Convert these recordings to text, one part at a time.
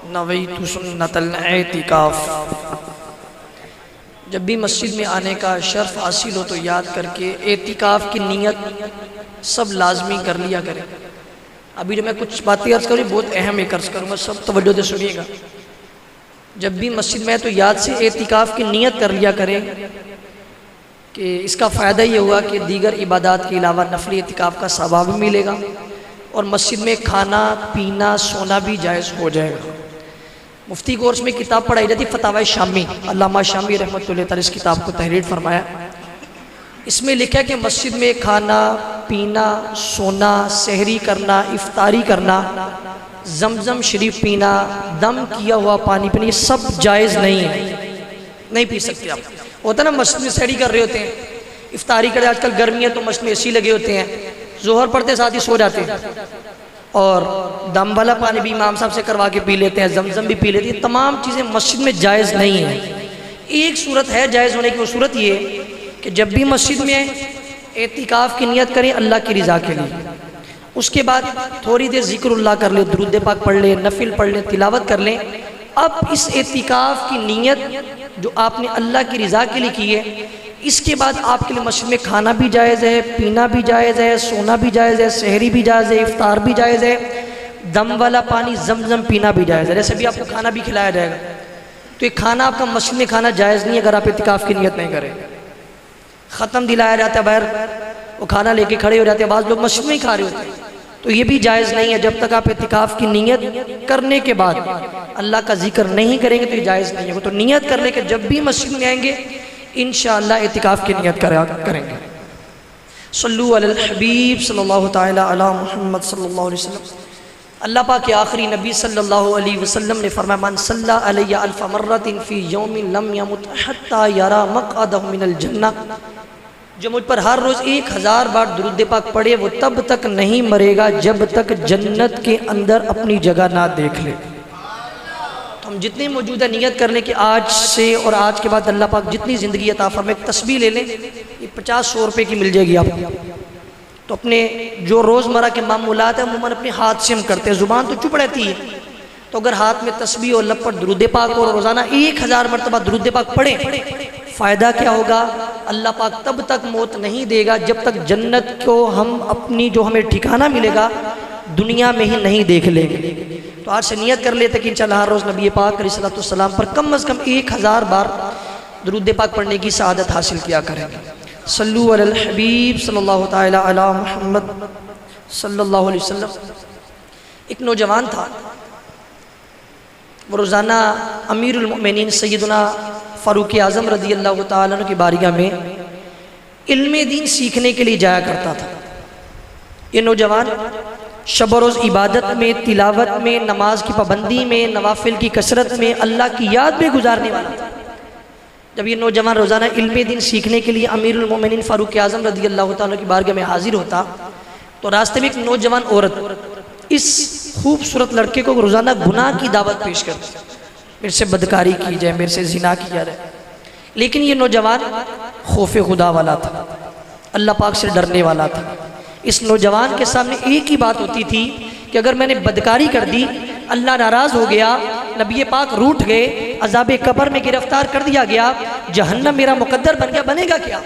नवैतु सुन्नतल एतिकाफ। जब भी मस्जिद में आने का शर्फ हासिल हो तो याद करके एतिकाफ की नीयत सब लाजमी कर लिया करें। अभी जो मैं कुछ बातें अर्ज करूँ बहुत अहम एक अर्ज करूँगा, सब तवज्जो से सुनिएगा। जब भी मस्जिद में तो याद से एतिकाफ की नीयत कर लिया करें कि इसका फ़ायदा ये हुआ कि दीगर इबादत के अलावा नफली एतिकाफ का सवाब भी मिलेगा और मस्जिद में खाना पीना सोना भी जायज़ हो जाएगा। मुफ्ती कोर्स में किताब पढ़ाई जाती फतावा शामी, अल्लामा शामी रहमतुल्लाह अलैह इस किताब को तहरीर फरमाया। इसमें लिखा है कि मस्जिद में खाना पीना सोना सहरी करना इफ्तारी करना जमजम शरीफ पीना दम किया हुआ पानी पीना ये सब जायज़ नहीं है, नहीं पी सकते आप। होता ना मस्जिद में सहरी कर रहे होते हैं इफ्तारी कर, आजकल गर्मी है तो मस्जिद में एसी लगे होते हैं, जोहर पढ़ते साथ ही सो जाते हैं और दम वाला पानी भी इमाम साहब से करवा के पी लेते हैं, जमजम भी पी लेते हैं। तमाम चीज़ें मस्जिद में जायज़ नहीं है। एक सूरत है जायज़ होने की, वो सूरत ये कि जब भी मस्जिद में एतिकाफ की नियत करें अल्लाह की रज़ा के लिए, उसके बाद थोड़ी देर ज़िक्रुल्लाह कर ले, दुरूद पाक पढ़ ले, नफिल पढ़ ले, तिलावत कर लें। अब इस एतिकाफ की नियत जो आपने अल्लाह की रज़ा के लिए की है, इसके बाद आपके लिए मस्जिद में खाना भी जायज़ है, पीना भी जायज़ है, सोना भी जायज़ है, सहरी भी जायज़ है, इफ्तार भी जायज़ है, दम वाला पानी जमजम पीना भी जायज़ है। जैसे भी आपको खाना भी खिलाया जाएगा तो ये खाना आपका मस्जिद में खाना जायज़ नहीं है अगर आप एतिकाफ की नियत नहीं करें। ख़त्म दिलाया जाता है बाहर, वो खाना लेके खड़े हो जाते हैं, बाज़ लोग मस्जिद में ही खा रहे होते हैं, तो ये भी जायज़ नहीं है। जब तक आप एतिकाफ की नियत करने के बाद अल्लाह का जिक्र नहीं करेंगे तो ये जायज़ नहीं है। तो नियत कर ले कि जब भी मस्जिद में आएंगे इंशाअल्लाह एतिकाफ की नियत करेंगे। सल्लु अलल हबीब सल्लल्लाहु तआला अला मुहम्मद सल्लल्लाहु अलैहि वसल्लम। अल्लाह पाक के आखिरी नबी सल्लल्लाहु अलैहि वसल्लम ने फरमाया मन सल्ला अलैया अल्फ मर्रतिन फी यौमिन लम यमुत हत्ता यरा मक़अदहु मिनल जन्नह। जो मुझ पर हर रोज़ 1000 बार दुरूद पाक पढ़े वो तब तक नहीं मरेगा जब तक जन्नत के अंदर अपनी जगह ना देख ले। तो हम जितनी मौजूदा नियत कर लें कि आज से और आज के बाद अल्लाह पाक जितनी ज़िंदगी अता फरमाए, एक तस्बीह ले लें, ये 50-100 रुपये की मिल जाएगी आपको। तो अपने जो रोज़मर्रा के मामूलात हैं अमूमन अपने हाथ से हम करते हैं, ज़ुबान तो चुप रहती है, तो अगर हाथ में तस्बीह और लब पर दुरूद पाक और रोज़ाना 1000 मरतबा दुरूद पाक पढ़ें, फ़ायदा क्या होगा? अल्लाह पाक तब तक मौत नहीं देगा जब तक जन्नत को हम अपनी जो हमें ठिकाना मिलेगा दुनिया में ही नहीं देख लेंगे। तो आज से नियत कर लेते कि इंशाअल्लाह हर रोज़ नबी पाक अलैहिस्सलाम पर कम अज़ कम 1000 बार दुरूद पाक पढ़ने की सआदत हासिल किया करेंगे। सल्लु अलल हबीब सल्लल्लाहु तआला अला मुहम्मद सल्लल्लाहु अलैहि वसल्लम। एक नौजवान था, वो रोज़ाना अमीरुल मोमिनीन सैयदना फ़ारूक आज़म रज़ी अल्लाह तआला अन्हु की बारगाह में इल्मे दीन सीखने के लिए जाया करता था। ये नौजवान शब रोज़ इबादत में, तिलावत में, नमाज की पाबंदी में, नवाफिल की कसरत में, अल्लाह की याद में गुजारने वाला था। जब ये नौजवान रोज़ाना इल्मे दीन सीखने के लिए अमीरुल मोमिनीन फ़ारूक आज़म रज़ी अल्लाह तआला की बारगाह में हाजिर होता तो रास्ते में एक नौजवान औरत इस खूबसूरत लड़के को रोज़ाना गुनाह की दावत पेश करती, मेरे से बदकारी की जाए, मेरे से ज़िना किया जाए। लेकिन ये नौजवान खौफ खुदा वाला था, अल्लाह पाक से डरने वाला था। इस नौजवान के सामने एक ही बात होती थी कि अगर मैंने बदकारी कर दी, अल्लाह नाराज़ हो गया, नबी पाक रूठ गए, अज़ाब कब्र में गिरफ्तार कर दिया गया, जहन्नम मेरा मुकद्दर बन गया, बनेगा क्या?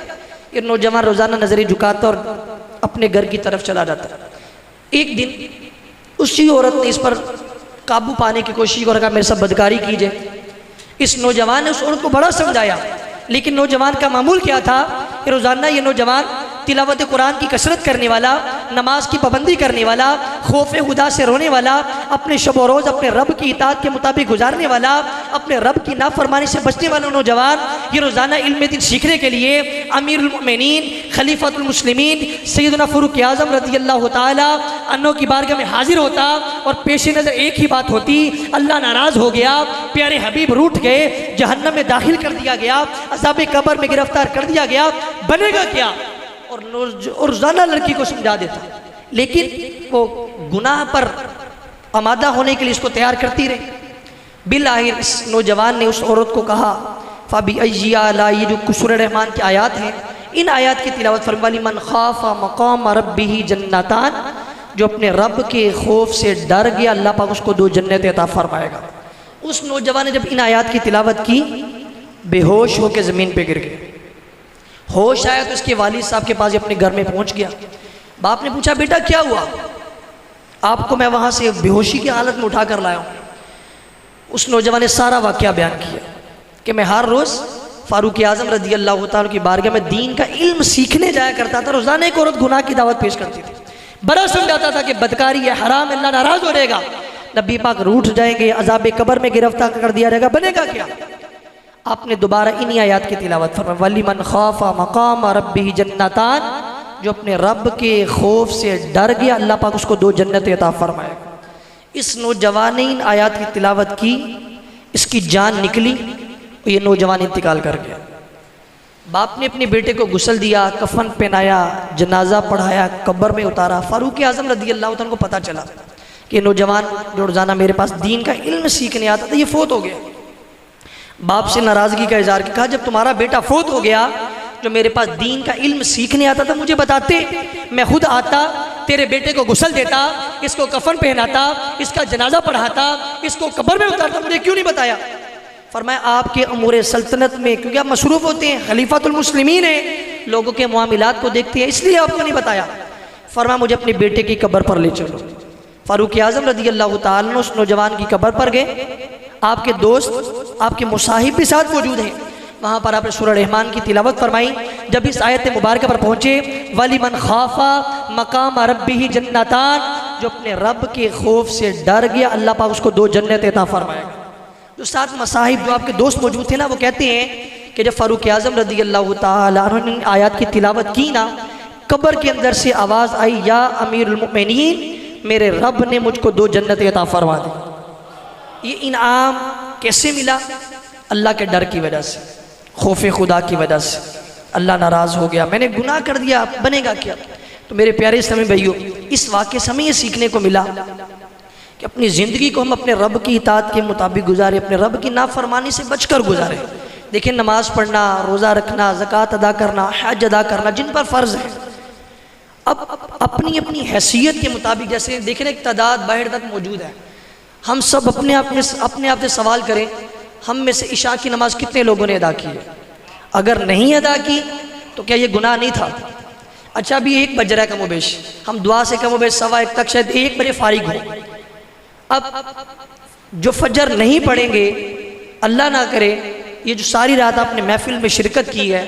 ये नौजवान रोज़ाना नज़रें झुकाता और अपने घर की तरफ चला जाता। एक दिन उसी औरत ने इस पर काबू पाने की कोशिश और कहा मेरे साथ बदकारी की जाए। इस नौजवान ने उस औरत को बड़ा समझाया, लेकिन नौजवान का मामूल क्या था कि रोज़ाना ये नौजवान तिलावत कुरान की कसरत करने वाला, नमाज की पाबंदी करने वाला, खौफ खुदा से रोने वाला, अपने शब व रोज़ अपने रब की इताअत के मुताबिक गुजारने वाला, अपने रब की नाफरमानी से बचने वाला नौजवान ये रोज़ाना इल्म दीन सीखने के लिए अमीरुल मोमिनीन खलीफतुल मुस्लिमीन सैयदना फ़ारूक आज़म रज़ी अल्लाह तआला अन्हु की बारगाह में हाजिर होता और पेश नज़र एक ही बात होती, अल्लाह नाराज़ हो गया, प्यारे हबीब रूठ गए, जहन्नम में दाखिल कर दिया गया, अज़ाब कब्र में गिरफ्तार कर दिया गया, बनेगा क्या? और रोज़ाना लड़की को समझा देता, लेकिन वो गुनाह पर आमादा होने के लिए इसको तैयार करती रही। बिल आखिर इस नौजवान ने उस औरत को कहा फ़ाबी अय्या ला, ये जो कुसूर रहमान की आयत हैं, इन आयत की तिलावत फरमाली मन खाफ़ा मक़ाम रब्बिही जन्नतान, जो अपने रब के खौफ से डर गया अल्लाह पाक उसको 2 जन्नतें अता फरमाएगा। उस नौजवान ने जब इन आयात की तिलावत की बेहोश होकर ज़मीन पे गिर गए। होश आया तो इसके वालिद साहब के पास अपने घर में पहुंच गया। बाप ने पूछा बेटा क्या हुआ? आपको मैं वहाँ से बेहोशी की हालत में उठा कर लाया हूँ। उस नौजवान ने सारा वाक़या बयान किया कि मैं हर रोज़ फ़ारूक आज़म रज़ी अल्लाह तआला की बारगाह में दीन का इल्म सीखने जाया करता था। रोज़ाना एक औरत गुनाह की दावत पेश करती थी, बड़ा समझाता था कि बदकारी है, हराम, अल्लाह नाराज़ हो जाएगा, नबी पाक रूठ जाएंगे, अज़ाब कब्र में गिरफ्तार कर दिया जाएगा, बनेगा क्या? आपने दोबारा इन्हीं आयात की तिलावत फरमाई, वलिमन खाफ़ा मक़ाम रब्बिही जन्नतान, जो अपने रब के खौफ से डर गया अल्लाह पाक उसको 2 जन्नतें अता फरमाएगा। इस नौजवान ने इन आयात की तिलावत की, इसकी जान निकली, ये नौजवान इंतकाल कर गया। बाप ने अपने बेटे को गुस्ल दिया, कफन पहनाया, जनाजा पढ़ाया, कब्र में उतारा। फ़ारूक आज़म रज़ी अल्लाह तआला को पता चला कि नौजवान जो रोज़ाना मेरे पास दीन का इल्म सीखने आता था ये फ़ौत हो गया। बाप से नाराज़गी का इज़हार किया, कहा जब तुम्हारा बेटा फ़ौत हो गया, जो मेरे पास दीन का इल्म सीखने आता था मुझे बताते, मैं खुद आता, तेरे बेटे को गुस्ल देता, इसको कफन पहनाता, इसका जनाजा पढ़ाता, इसको कब्र में उतारता, मुझे क्यों नहीं बताया? फरमाया आपके अमूर सल्तनत में, क्योंकि आप मसरूफ़ होते हैं, खलीफातुल मुस्लिमीन हैं, लोगों के मामलात को देखते हैं, इसलिए आपको नहीं बताया। फरमाया मुझे अपने बेटे की कब्र पर ले चलो। फ़ारूक आज़म रज़ी अल्लाह तआला अन्हु उस नौजवान की कब्र पर गए। आपके दोस्त, आपके मुसाहिब भी साथ मौजूद हैं। वहाँ पर आपने सूरह रहमान की तिलावत फरमाई। जब इस आयत मुबारक पर पहुँचे, वलिमन खाफ़ा मक़ाम रब्बिही जन्नतान, जो अपने रब के खौफ से डर गया अल्लाह पाक उसको 2 जन्नतें अता फरमाएगा। जो साथ मसाहिब, जो आपके दोस्त मौजूद थे ना, वो कहते हैं कि जब फ़ारूक आज़म रज़ी अल्लाह तआला अन्हु ने आयत की तिलावत की ना, कब्र के अंदर से आवाज़ आई, या अमीरुल मोमिनीन, मेरे रब ने मुझको 2 जन्नतें अता फरमा दी। ये इनाम कैसे मिला? अल्लाह के डर की वजह से, खौफ खुदा की वजह से। अल्लाह नाराज़ हो गया, मैंने गुनाह कर दिया, बनेगा क्या? तो मेरे प्यारे इस्लामी भाइयों, इस वाक़े से हमें ये सीखने को मिला कि अपनी ज़िंदगी को हम अपने रब की इताअत के मुताबिक गुजारे, अपने रब की नाफरमानी से बचकर गुजारे। देखिए, नमाज़ पढ़ना, रोज़ा रखना, ज़कात अदा करना, हज अदा करना, जिन पर फ़र्ज़ है, अब अपनी अपनी हैसियत के मुताबिक, जैसे देखें एक तादाद बाहर तक मौजूद है, हम सब अपने आप से सवाल करें, हम में से इशा की नमाज़ कितने लोगों ने अदा की है? अगर नहीं अदा की तो क्या ये गुनाह नहीं था? अच्छा, अभी 1 बज रहा है कमोबेश, हम दुआ से कमोबेश 1:15 तक शायद 1 बजे फारिग हो। अब जो फजर नहीं पढ़ेंगे, अल्लाह ना करे, ये जो सारी रात आपने महफिल में शिरकत की है,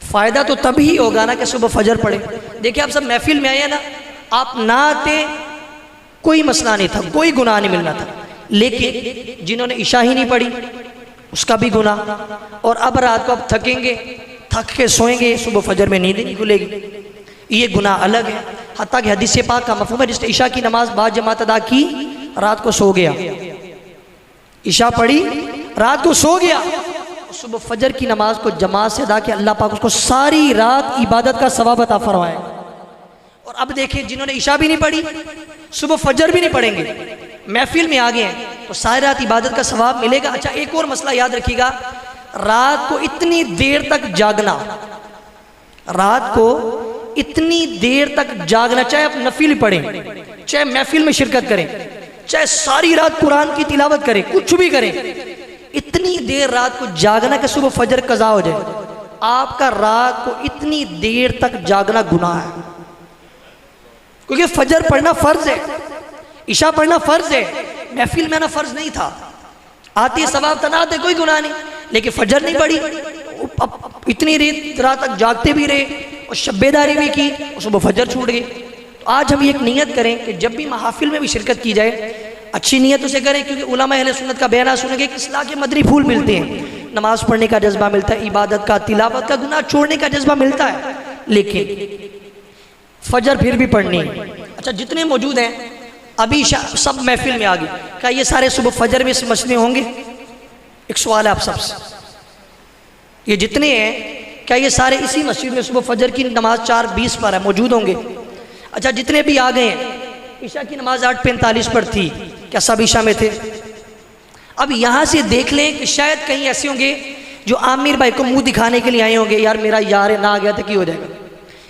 फ़ायदा तो तभी होगा ना कि सुबह फजर पढ़े। देखिए, आप सब महफिल में आए हैं ना, आप ना आते कोई मसला नहीं था, कोई गुनाह नहीं मिलना था, लेकिन जिन्होंने इशा ही नहीं पढ़ी उसका भी गुनाह, और अब रात को आप थकेंगे, थक के सोएंगे, सुबह फजर में नींद नहीं खुलेगी, ये गुनाह अलग है। हत्ता कि हदीस पाक का मफ़हूम है, जिसने इशा की नमाज बाद जमात अदा की, रात को सो गया, इशा पढ़ी, रात को सो गया, सुबह फजर की नमाज को जमात से अदा किया, अल्लाह पाक उसको सारी रात इबादत का सवाब अता फरमाए। और अब देखिए, जिन्होंने इशा भी नहीं पढ़ी, सुबह फजर भी नहीं पढ़ेंगे, महफिल में आ गए हैं, तो सारी रात इबादत का सवाब मिलेगा। अच्छा, एक और मसला याद रखिएगा, रात को इतनी देर तक जागना, रात को इतनी देर तक जागना, चाहे आप नफिल पढ़ें, चाहे महफिल में शिरकत करें, चाहे सारी रात कुरान की तिलावत करें, कुछ भी करें, इतनी देर रात को जागना कि सुबह फजर कज़ा हो जाए, आपका रात को इतनी देर तक जागना गुनाह है। क्योंकि फजर पढ़ना फ़र्ज़ है, इशा पढ़ना फ़र्ज़ है, महफिल में आना फ़र्ज़ नहीं था। आती सवाब तनाते कोई गुनाह नहीं, लेकिन फजर नहीं पढ़ी, इतनी रात तक जागते भी रहे और शब्बेदारी भी की, और सुबह फजर छूट गई। तो आज हम एक नियत करें कि जब भी महाफिल में भी शिरकत की जाए, अच्छी नीयत उसे करें, क्योंकि उलमा अहले सुन्नत का बयान सुनेंगे कि इस्लाह के मदरी फूल मिलते हैं, नमाज पढ़ने का जज्बा मिलता है, इबादत का, तिलावत का, गुनाह छोड़ने का जज्बा मिलता है, लेकिन फजर फिर भी पढ़नी है। अच्छा, जितने मौजूद हैं अभी सब महफिल में आ गई, क्या ये सारे सुबह फजर में इस मसले होंगे? एक सवाल है आप सबसे, ये जितने हैं क्या ये सारे इसी मस्जिद में सुबह फजर की नमाज 4:20 पर है मौजूद होंगे? अच्छा, जितने भी आ गए हैं, ईशा की नमाज 8:45 पर थी, क्या सब ईशा में थे? अब यहाँ से देख लें कि शायद कहीं ऐसे होंगे जो आमिर भाई को मुंह दिखाने के लिए आए होंगे, यार मेरा यार है, ना आ गया तो क्या हो जाएगा,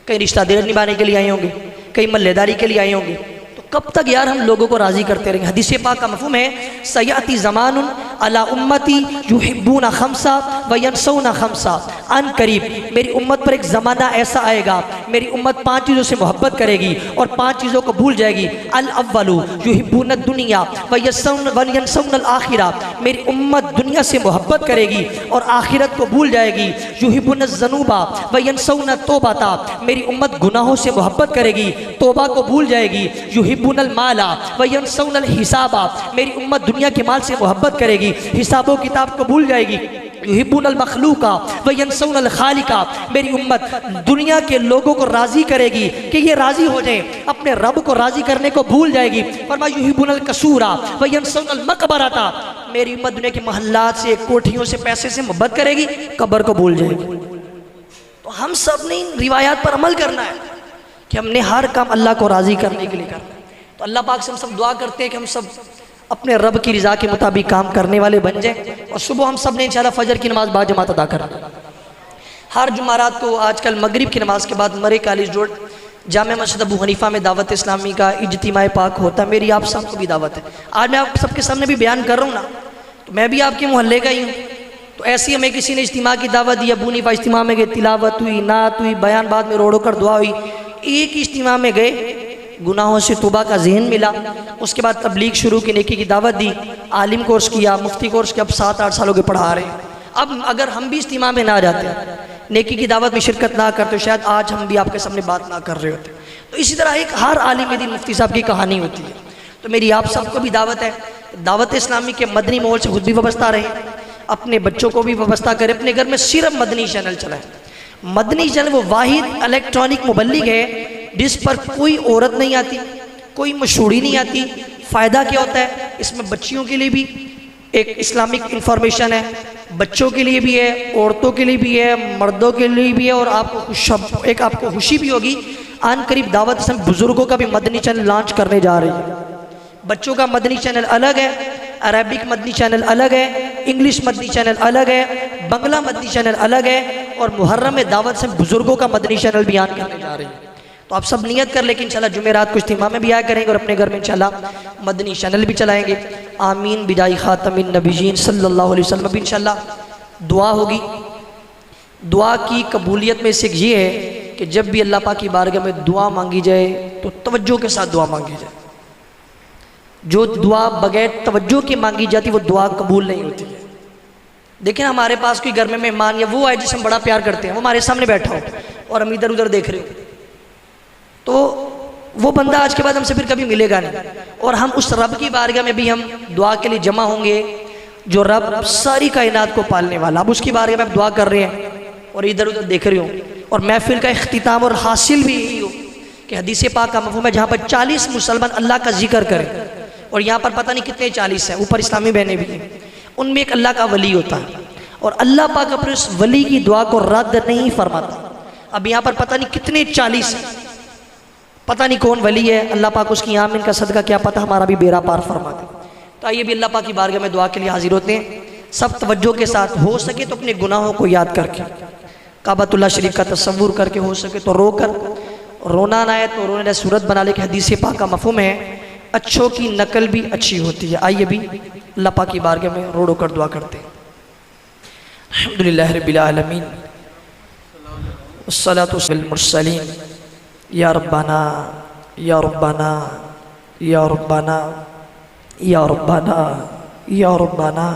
कहीं रिश्ता देर निभाने के लिए आए होंगे, कहीं मल्लेदारी के लिए आए होंगे, तो कब तक यार हम लोगों को राज़ी करते रहेंगे? हदीस पाक का मफ़हूम है सयाती ज़मानुन अला उम्मती युहिब्बूना खम्सा व यनसौना खम्सा। अन करीब मेरी उम्मत पर एक ज़माना ऐसा आएगा, मेरी उम्मत 5 चीज़ों से मोहब्बत करेगी और 5 चीज़ों को भूल जाएगी। अल अव्वलु युहिब्बूना दुनिया व यनसौना अल आखिरा। मेरी उम्मत दुनिया से मोहब्बत करेगी और आखिरत को भूल जाएगी। युहिब्बूना ज़नूबा व यनसौना तौबाता। मेरी उम्मत गुनाहों से मोहब्बत करेगी, तौबा को भूल जाएगी। युहिब्बुनल माला व यनसौनल हिसाबा। मेरी उम्मत दुनिया के माल से मोहब्बत करेगी, हिसाबो किताब को भूल जाएगी। युहिब्बुनल मखलूका व यनसौनल खालिका। मेरी उम्मत दुनिया के लोगों को राज़ी करेगी कि ये राज़ी हो जाए, अपने रब को राज़ी करने को भूल जाएगी। फरमाया युहिब्बुनल कसूरा व यनसौनल मकबरता। मेरी उम्मत दुनिया के महल्लात से, कोठियों से, पैसे से मोहब्बत करेगी, कब्र को भूल जाएगी। तो हम सब ने इन रिवायात पर अमल करना है कि हमने हर काम अल्लाह को राज़ी करने के लिए करना है। तो अल्लाह पाक से हम सब दुआ करते हैं कि हम सब अपने रब की रज़ा के मुताबिक काम करने वाले बन जाएं और सुबह हम सब ने इंशाअल्लाह फजर की नमाज़ बाजमात अदा करना। हर जुमारात को आजकल मगरिब की नमाज़ के बाद मरे कॉलेज रोड जामे मस्जिद अबू हनीफा में दावत इस्लामी का इज्तिमाए पाक होता है। मेरी आप सबको भी दावत है। आज मैं आप सबके सामने भी बयान कर रहा हूँ ना, तो मैं भी आपके मोहल्ले का ही हूँ। तो ऐसे ही हमें किसी ने इज्तिमा की दावत दी, अबू हनीफा इज्तिमा में गए, तिलावत हुई, नात हुई, बयान बाद में रोड़ों कर दुआ हुई। एक इज्तिमा में गए, गुनाहों से तौबा का ज़हन मिला, उसके बाद तबलीग शुरू की, नेकी की दावत दी, आलिम कोर्स किया, मुफ्ती कोर्स किया, अब 7-8 सालों के पढ़ा रहे हैं। अब अगर हम भी इज्तिमा में ना जाते, नेकी की दावत में शिरकत ना करते, शायद आज हम भी आपके सामने बात ना कर रहे होते। तो इसी तरह एक हर आलिम दीन मुफ्ती साहब की कहानी होती है। तो मेरी आप सबको भी दावत है, दावत इस्लामी के मदनी माहौल से खुद भी वाबस्ता रहे, अपने बच्चों को भी वाबस्ता करें, अपने घर में सिर्फ मदनी चैनल चलाएं। मदनी चैनल वो वाहिद इलेक्ट्रॉनिक मुबल्लिग है जिस पर कोई औरत नहीं आती, कोई मशहूरी नहीं आती। फ़ायदा क्या होता है इसमें? बच्चियों के लिए भी एक इस्लामिक इंफॉर्मेशन है, बच्चों के लिए भी है, औरतों के लिए भी है, मर्दों के लिए भी है, और आपको एक आपको खुशी भी होगी। आन करीब दावत इस्लाम बुज़ुर्गों का भी मदनी चैनल लॉन्च करने जा रही है। बच्चों का मदनी चैनल अलग है, अरबिक मदनी चैनल अलग है, इंग्लिश मदनी चैनल अलग है, बंगला मदनी चैनल अलग है, और मुहर्रम में दावत से बुज़ुर्गों का मदनी चैनल भी ऑन करने जा रही है। तो आप सब नियत कर लेकिन इंशाल्लाह जुमेरात को इज्तिमा में भी आया करेंगे और अपने घर में इंशाल्लाह मदनी चैनल भी चलाएंगे। आमीन बिजाई खातमिन नबीयीन सल्लल्लाहु अलैहि वसल्लम। भी इंशाल्लाह दुआ होगी। दुआ की कबूलियत में से ये है कि जब भी अल्लाह पाक की बारगाह में दुआ मांगी जाए तो तवज्जो के साथ दुआ मांगी जाए। जो दुआ बगैर तवज्जो की मांगी जाती वो दुआ कबूल नहीं होती है। देखिए हमारे पास कोई घर में मेहमान या वो आए जिसे हम बड़ा प्यार करते हैं, वो हमारे सामने बैठा हो और हम इधर उधर देख रहे हो, तो वो बंदा आज के बाद हमसे फिर कभी मिलेगा नहीं। और हम उस रब की बारगाह में भी हम दुआ के लिए जमा होंगे जो रब सारी कायनात को पालने वाला। अब उसकी बारगाह में आप दुआ कर रहे हैं और इधर उधर देख रहे हो, और महफिल का इख्तिताम और हासिल भी यही हो कि हदीस पाक का मफ़हूम है जहाँ पर 40 मुसलमान अल्लाह का जिक्र करें, और यहाँ पर पता नहीं कितने 40 हैं, ऊपर इस्लामी बहनें भी हैं, उनमें एक अल्लाह का वली होता है और अल्लाह पाक अपने उस वली की दुआ को रद्द नहीं फरमाता। अब यहाँ पर पता नहीं कितने 40 हैं, पता नहीं कौन वली है, अल्लाह पाक उसकी आमीन का सदका क्या पता हमारा भी बेड़ा पार फरमा दे। तो आइए भी अल्लाह पाक की बारगाह में दुआ के लिए हाजिर होते हैं, सब तवज्जो के साथ, हो सके तो अपने गुनाहों को याद करके, काबतुल्लाह शरीफ का तसव्वुर करके, हो सके तो रो कर, रोना ना आए तो रोने सूरत बना ले। हदीस पाक का मफ़हूम है अच्छों की नकल भी अच्छी होती है। आइए भी अल्लाह पाक की बारगाह में रो रो कर दुआ करते हैं। अल्हम्दुलिल्लाह रब्बिल आलमीन वस्सलातु वस्सलामु मुरसलीन या रब्बाना या रब्बाना या रब्बाना या रब्बाना या रब्बाना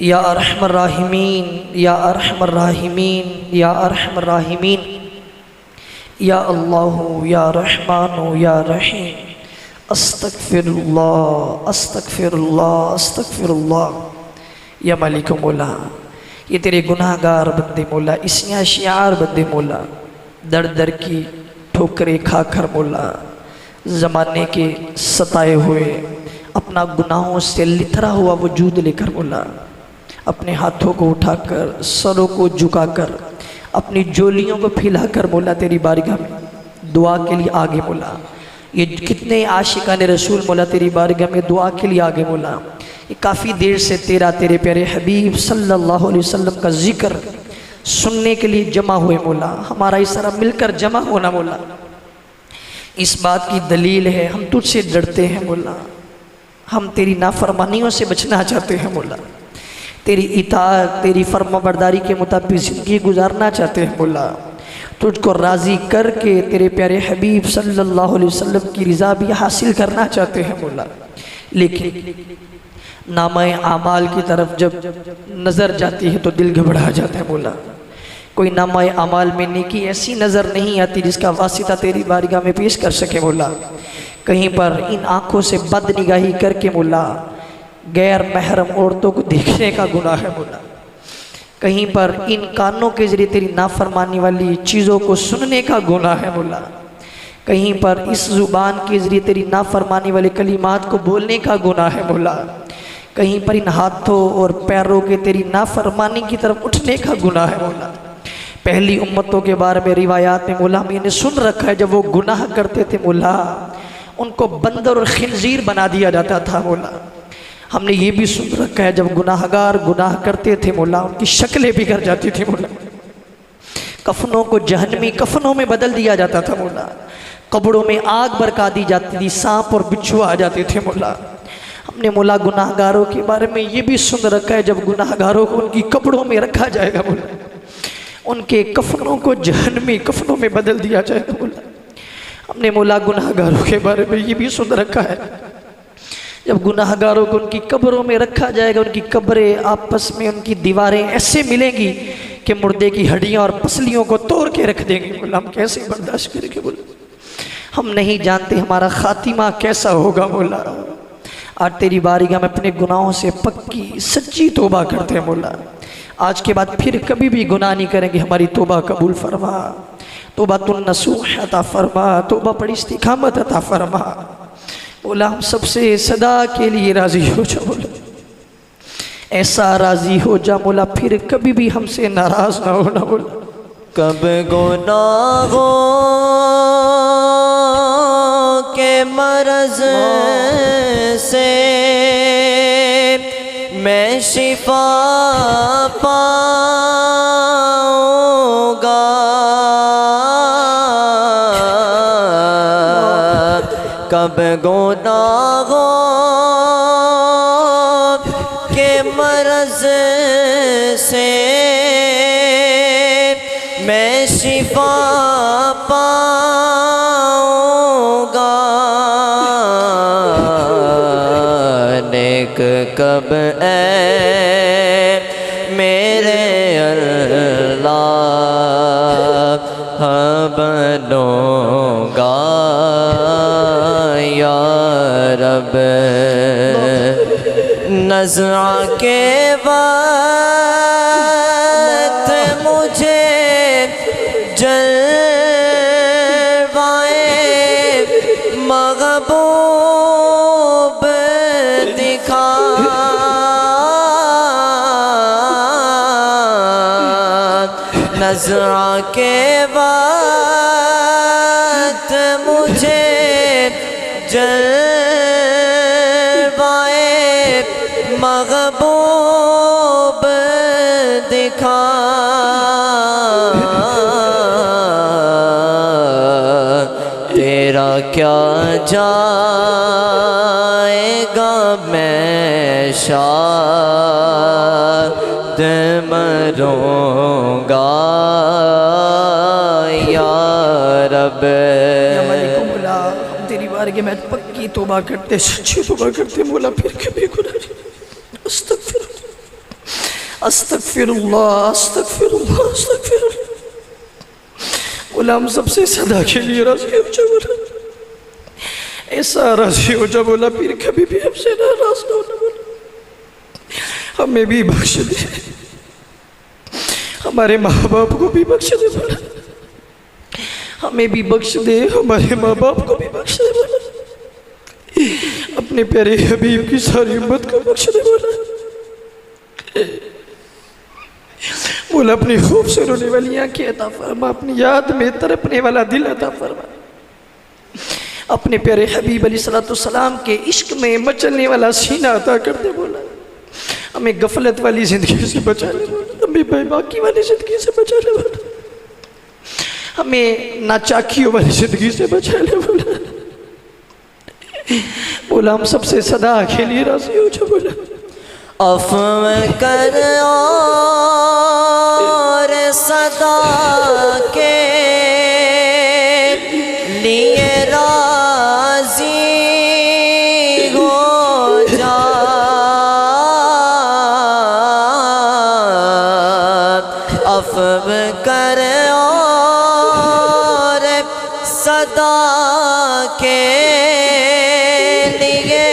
या अरहमर राहिमीन या अरहमर राहिमीन या अरहमर राहिमीन या अल्लाहु या रहमानु या रहीम अस्तगफिरुल्लाह अस्तगफिरुल्लाह अस्तगफिरुल्लाह। या मालिक मौला, ये तेरे गुनाहगार बंदे मौला, इसियाँ शियार बंदे मौला, दर दर की ठोकरें खाकर मौला, ज़माने के सताए हुए, अपना गुनाहों से लिथरा हुआ वजूद लेकर मौला, अपने हाथों को उठाकर, सरों को झुकाकर, अपनी जोलियों को फैलाकर मौला तेरी बारगाह में दुआ के लिए आगे मौला। ये कितने आशिकाने रसूल मौला तेरी बारगाह में दुआ के लिए आगे मौला। ये काफ़ी देर से तेरे प्यारे हबीब सल्लल्लाहु अलैहि वसल्लम का जिक्र सुनने के लिए जमा हुए मौला। हमारा इस तरह मिलकर जमा होना मौला, इस बात की दलील है हम तुझसे डरते हैं मौला, हम तेरी नाफरमानियों से बचना चाहते हैं मौला, तेरी इताअत तेरी फर्माबरदारी के मुताबिक ज़िंदगी गुजारना चाहते हैं मौला, तुझको राज़ी करके तेरे प्यारे हबीब सल्लल्लाहु अलैहि वसल्लम की रज़ा भी हासिल करना चाहते हैं मौला। लेकिन नामाए आमाल की तरफ जब नज़र जाती है तो दिल घबरा जाता है मौला। कोई नामाए आमाल में नेकी ऐसी नज़र नहीं आती जिसका वासिता तेरी बारगाह में पेश कर सके मौला। कहीं पर इन आँखों से बद निगाही करके मौला गैर महरम औरतों को देखने का गुनाह है मौला। कहीं पर इन कानों के ज़रिए तेरी नाफरमानी वाली चीज़ों को सुनने का गुनाह है मौला। कहीं पर इस ज़ुबान के ज़रिए तेरी नाफरमानी वाले कलिमात को बोलने का गुनाह है मौला। कहीं पर इन हाथों और पैरों के तेरी नाफरमानी की तरफ उठने का गुनाह है मौला। पहली उम्मतों के बारे में रिवायात में मौला मैंने सुन रखा है, जब वो गुनाह करते थे मौला उनको बंदर और खिंजीर बना दिया जाता था मौला। हमने ये भी सुन रखा है जब गुनाहगार गुनाह करते थे मौला उनकी शक्लें बिगड़ जाती थी मौला, कफनों को जहन्नमी कफनों में बदल दिया जाता था मौला, कब्रों में आग बरका दी जाती थी, सांप और बिच्छू आ जाते थे मौला। हमने मौला गुनाहगारों के बारे में ये भी सुन रखा है जब गुनाहगारों को उनकी कब्रों में रखा जाएगा मौला, उनके कफनों को जहन्नमी कफनों में बदल दिया जाएगा मौला। हमने मौला गुनाहगारों के बारे में ये भी सुन रखा है जब गुनाहगारों को उनकी कब्रों में रखा जाएगा, उनकी कब्रें आपस में उनकी दीवारें ऐसे मिलेंगी कि मुर्दे की हड्डियां और पसलियों को तोड़ के रख देंगे मौला। हम कैसे बर्दाश्त करेंगे मौला, हम नहीं जानते हमारा खातिमा कैसा होगा मौला। आज तेरी बारगाह में अपने गुनाहों से पक्की सच्ची तौबा करते हैं मौला। आज के बाद फिर कभी भी गुनाह नहीं करेंगे, हमारी तौबा कबूल फरमा, तौबा तुन नसूह अता फरमा, तौबा पर इस्तिकामत अता फरमा मौला। हम सबसे सदा के लिए राज़ी हो जा मौला, ऐसा राज़ी हो जा मौला फिर कभी भी हमसे नाराज़ ना होना मौला। कब गुनाहों के मरज़ से मैं शिफा पाऊंगा, कब गुनाहों के मरज़ से मैं शिफा पाऊंगा, नेक कब मेरे अल्लाह बनूंगा या रब। नज़्रा के वक्त मुझे जलवाए महबूब दिखा, नज़्रा के वक्त मुझे जलवाए महबूब दिखा, तेरा क्या जाएगा मैं शाद मरूंगा या रब। हम तेरी बारगाह में पक्की तौबा करते, सच्ची तौबा करते मौला, फिर कभी गुनाह नहीं। अस्तगफिरुल्लाह अस्तगफिरुल्लाह अस्तगफिरुल्लाह मौला। हम सबसे सदा के लिए राज़ी हो जा मौला, ऐसा राज़ी हो जा मौला फिर कभी भी हमसे नाराज़ ना होना मौला। हमें भी बख्श दे, हमारे माँ बाप को भी बख्श दे मौला, हमें भी बख्श दे, हमारे माँ बाप को भी बख्श दे मौला, अपने प्यारे हबीब की सारी उम्मत को बख्श दे मौला। मौला अपनी खूब से रोने वाली आंखें अता फरमा, अपनी याद में तड़पने वाला दिल अता फरमा, अपने प्यारे हबीब अलैहिस्सलाम के इश्क में मचलने वाला सीना अता कर दे मौला। हमें गफलत वाली ज़िंदगी से बचा ले मौला, हमें बेबाकी वाली ज़िंदगी से बचा ले मौला, हमें नाचाकियों वाली ज़िंदगी से बचा ले मौला। बोला हम सबसे सदा के लिए राजी हो जाओ। बोला अफ़्व कर और सदा के लिए राजी हो जा। अफ़्व कर और सदा के लिए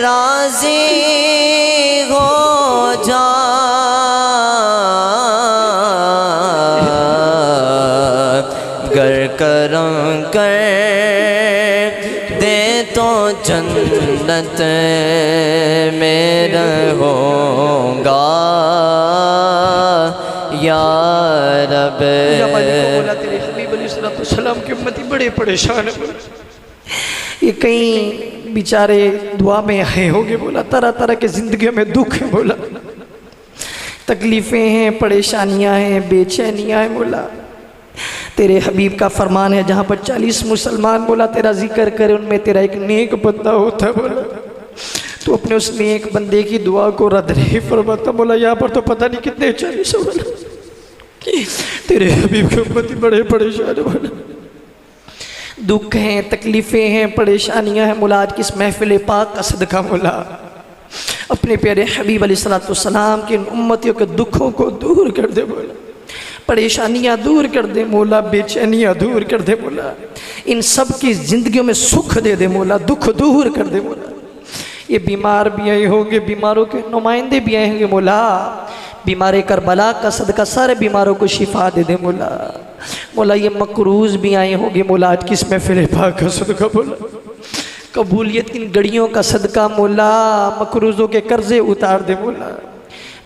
राजी हो जा। गर करम कर दे तो जन्नत में रहूँगा या रब। बोला तेरे हबीब अलैहिस्सलाम की उम्मती बड़े परेशान है। ये कई बेचारे दुआ में आए होंगे। बोला तरह तरह के जिंदगियों में दुख है। बोला तकलीफ़ें हैं, परेशानियां हैं, बेचैनियां हैं। बोला तेरे हबीब का फरमान है जहाँ पर 40 मुसलमान बोला तेरा जिक्र करे उनमें तेरा एक नेक बंदा होता है। बोला तो अपने उस नेक बंदे की दुआ को रद्द नहीं फरमाता। बोला यहाँ पर तो पता नहीं कितने 40 हो। बोला तेरे हबीब के उम्मती बड़े परेशान है। बोला दुख हैं, तकलीफ़ें हैं, परेशानियां हैं। मुला आज किस महफिल पाक का सदका मुला अपने प्यारे हबीब अलैहिस्सलाम के उम्मतियों के दुखों को दूर कर दे। बोला परेशानियां दूर कर दे मौला, बेचैनियां दूर कर दे मौला, इन सब की ज़िंदगियों में सुख दे दे मौला, दुख दूर कर दे मौला। ये बीमार भी आए होंगे, बीमारों के नुमाइंदे भी आए होंगे मौला, बीमार करबला का सदका सारे बीमारों को शिफा दे दे मौला। मौला ये मकरूज़ भी आए होंगे मौला आज किस महफिल पाक का सदका मौला, कबूलियत की गड़ियों का सदका मौला मकरूज़ों के कर्जे उतार दे मौला।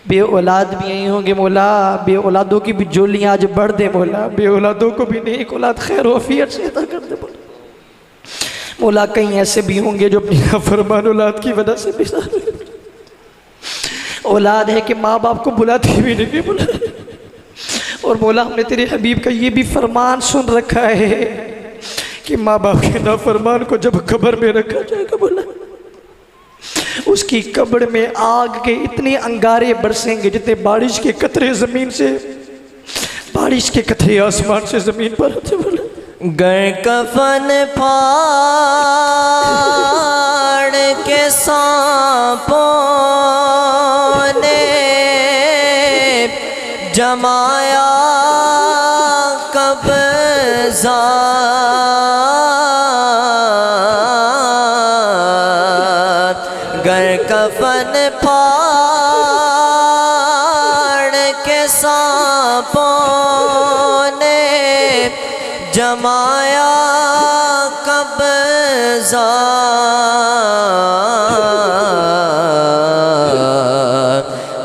बे औलाद भी आए होंगे मौला, बे औलादों की भी जोलियाँ आज बढ़ दे मौला, बे औलादों को भी नेक औलाद खैर वफ़ियत से अता कर दे मौला। मौला कहीं ऐसे भी होंगे जो अपनी नाफरमान औलाद की वजह से बेजार औलाद है कि माँ बाप को बुलाते भी नहीं बुला। और मौला हमने तेरे हबीब का ये भी फरमान सुन रखा है कि माँ बाप के नाफरमान को जब कब्र में रखा जाएगा बोला उसकी कब्र में आग के इतने अंगारे बरसेंगे जितने बारिश के कतरे ज़मीन से, बारिश के कतरे आसमान से ज़मीन पर आते बोला। गर कफन फाड़ के सांपों ने जमाया कब्ज़ा, गर कफन फाड़ के सांपों ने जमाया कब्ज़ा,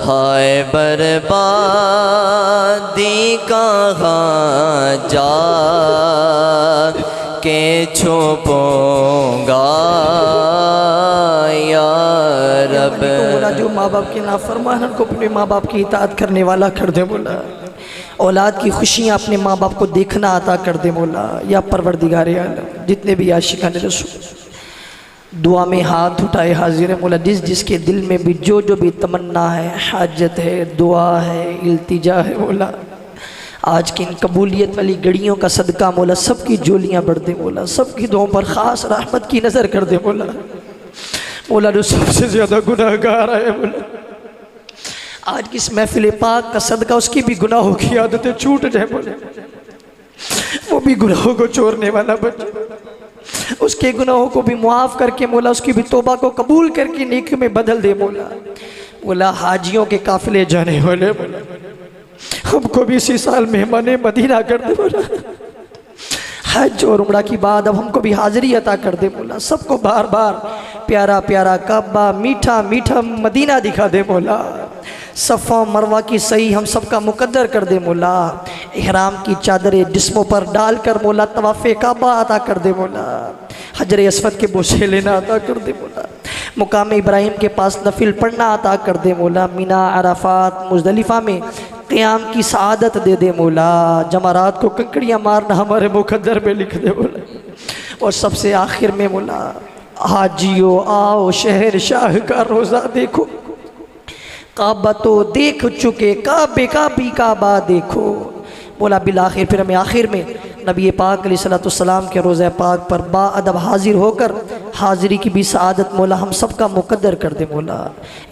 हाय बर्बादी कहाँ जा के छुपूंगा या रब। बोला जो माँ बाप के नाफरमान उनको अपने माँ बाप की इताअत करने वाला कर दे बोला, औलाद की खुशियाँ अपने माँ बाप को देखना अता कर दे मौला। या परवरदिगारे आलम जितने भी आशिकान रसूल दुआ में हाथ उठाए हाजिर है मौला, जिस जिसके दिल में भी जो जो भी तमन्ना है, हाजत है, दुआ है, इल्तिजा है मौला, आज की इन कबूलियत वाली गड़ियों का सदका मौला सबकी जोलियाँ बढ़ दे मौला, सबकी दुआओं पर ख़ास रहमत की नज़र कर दे मौला। मौला जो सबसे ज़्यादा गुनाहगार है मौला, आज की इस महफिल पाक का सदका उसकी भी गुनाहों की आदतें छूट जाए मौला, वो भी गुनाहों को छोड़ने वाला बच्चा, उसके गुनाहों को भी मुआफ़ करके मौला उसकी भी तौबा को कबूल करके नेकी में बदल दे मौला। मौला हाजियों के काफ़िले जाने वाले मौला हमको भी इसी साल मेहमान मदीना कर दे मौला, हज और उम्रा की बाद अब हमको भी हाज़िरी अता कर दे मौला, सबको बार बार प्यारा प्यारा काबा मीठा मीठा मदीना दिखा दे मौला, सफ़ा मरवा की सही हम सबका मुकद्दर कर दे मौला, इहराम की चादरें जिस्मों पर डाल कर मौला तवाफ़े काबा अता कर दे मौला, हजर अस्वद के बोझे लेना अता कर दे मौला, मुकाम इब्राहिम के पास नफिल पढ़ना अता कर दे मौला, मीना अराफात मुज़दलिफ़ा में क़याम की सआदत दे दे मौला, जमरात को कंकड़ियाँ मारना हमारे मुकद्दर में लिख दे मौला। और सबसे आखिर में मौला हाजियो आओ शहर शाह का रोज़ा देखो, काबा तो देख चुके, काबे का भी काबा देखो। बोला बिल आखिर, फिर हमें आखिर में नबी पाक अलैहिस्सलाम के रोज़ा पाक पर बाअदब हाजिर होकर हाज़िरी की भी सआदत मौला हम सब का मुक़द्दर कर दे मौला।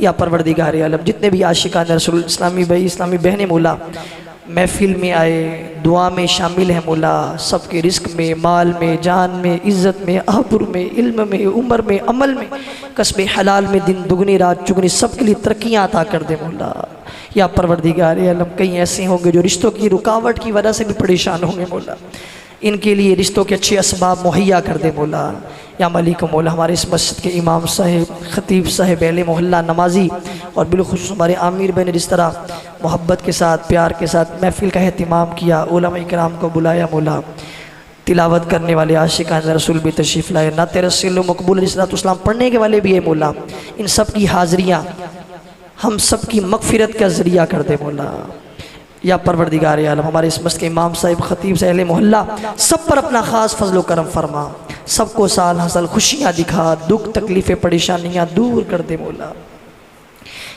या परवरदिगार आलम, जितने भी आशिकान रसूल, इस्लामी भाई, इस्लामी बहनें मौला महफिल में आए, दुआ में शामिल हैं मौला, सबके रिस्क में, माल में, जान में, इज़्ज़त में, आबरू में, इल्म में, उम्र में, अमल में, कसबे हलाल में, दिन दुगनी रात चुगनी, सबके लिए तरक्कियाँ अता कर दे मौला। या परवरदिगार आलम, कई ऐसे होंगे जो रिश्तों की रुकावट की वजह से भी परेशान होंगे मौला, इनके लिए रिश्तों के अच्छे असबाब मुहैया कर दे मौला। या मलिक मौला, हमारे इस मस्जिद के इमाम साहिब, ख़तीब साहिब, अहले मोहल्ला, नमाजी और बिलखुसूस हमारे आमिर बहन, जिस तरह मोहब्बत के साथ, प्यार के साथ महफिल का एहतिमाम किया, उलमा इकराम को बुलाया मौला, तिलावत करने वाले आशिकान रसूल भी तशरीफ़ लाए, नात रसूल मकबूल अलैहिस्सलाम पढ़ने के वाले भी है मौला, इन सब की हाज़िरियाँ हम सब की मग़फ़िरत का ज़रिया कर दे मौला। या परवरदिगार आलम, हमारे इस मस्जिद के इमाम साहिब, ख़तीब साहिब, अहले मोहल्ला, सब पर अपना ख़ास फजल व करम फरमा, सबको साल हसल खुशियाँ दिखा, दुख तकलीफ़ें परेशानियाँ दूर कर दे मौला।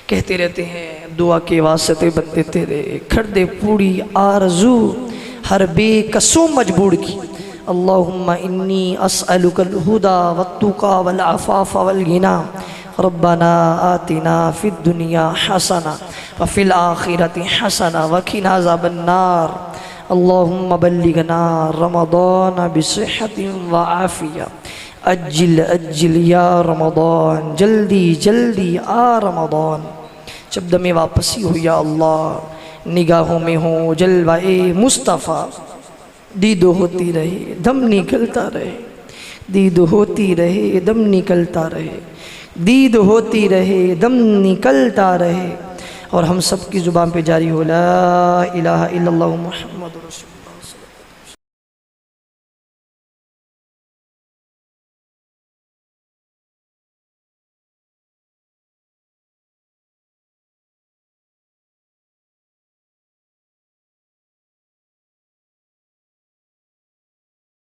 कहते रहते हैं दुआ के वास्ते बंदे तेरे, कर दे पूरी आरज़ू हर बेकसों मजबूर की। अल्लाहुम्मा इन्नी अस्अलुकल हुदा वत्तुका वल अफ़ाफ़ वल गिना, रब्बना आतिना फ़िद दुनिया हसना व फ़िल आखिरति हसना व क़िना अज़ाबन्नार। अल्लाहुम्मा बल्लिगना रमज़ान बिस्सिहतिन व आफ़िया, अज्जिल अज्जिल या रमज़ान, जल्दी जल्दी आ रमज़ान। जब दमे वापसी हो या अल्लाह, निगाहों में हो जलवाए मुस्तफ़ा, दीदो होती रहे दम निकलता रहे, दीद होती रहे दम निकलता रहे, दीद होती रहे दम निकलता रहे, और हम सब की ज़ुबान पे जारी हो ला इलाहा इल्लल्लाहु मुहम्मदुर रसूलुल्लाह।